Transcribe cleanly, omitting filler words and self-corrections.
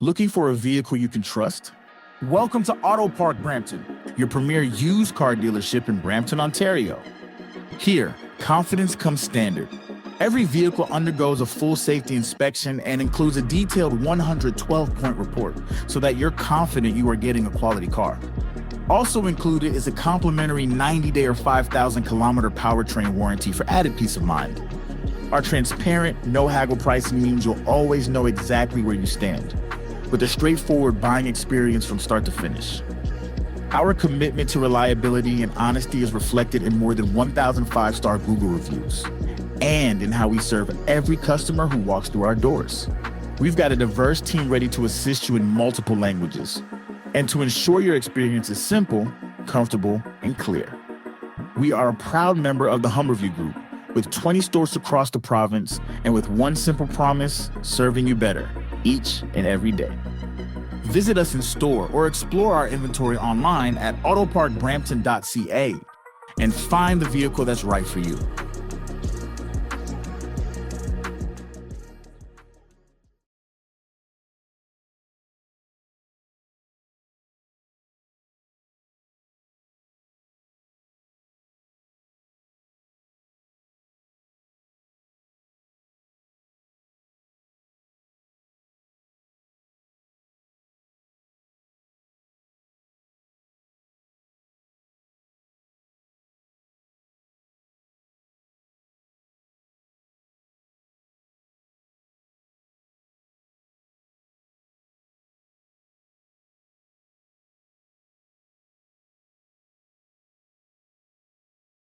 Looking for a vehicle you can trust? Welcome to AutoPark Brampton, your premier used car dealership in Brampton, Ontario. Here, confidence comes standard. Every vehicle undergoes a full safety inspection and includes a detailed 112-point report so that you're confident you are getting a quality car. Also included is a complimentary 90-day or 5,000-kilometer powertrain warranty for added peace of mind. Our transparent, no-haggle pricing means you'll always know exactly where you stand, with a straightforward buying experience from start to finish. Our commitment to reliability and honesty is reflected in more than 1,000 five-star Google reviews, and in how we serve every customer who walks through our doors. We've got a diverse team ready to assist you in multiple languages, and to ensure your experience is simple, comfortable, and clear. We are a proud member of the Rearview Group, with 20 stores across the province, and with one simple promise, serving you better each and every day. Visit us in store or explore our inventory online at autoparkbrampton.ca and find the vehicle that's right for you.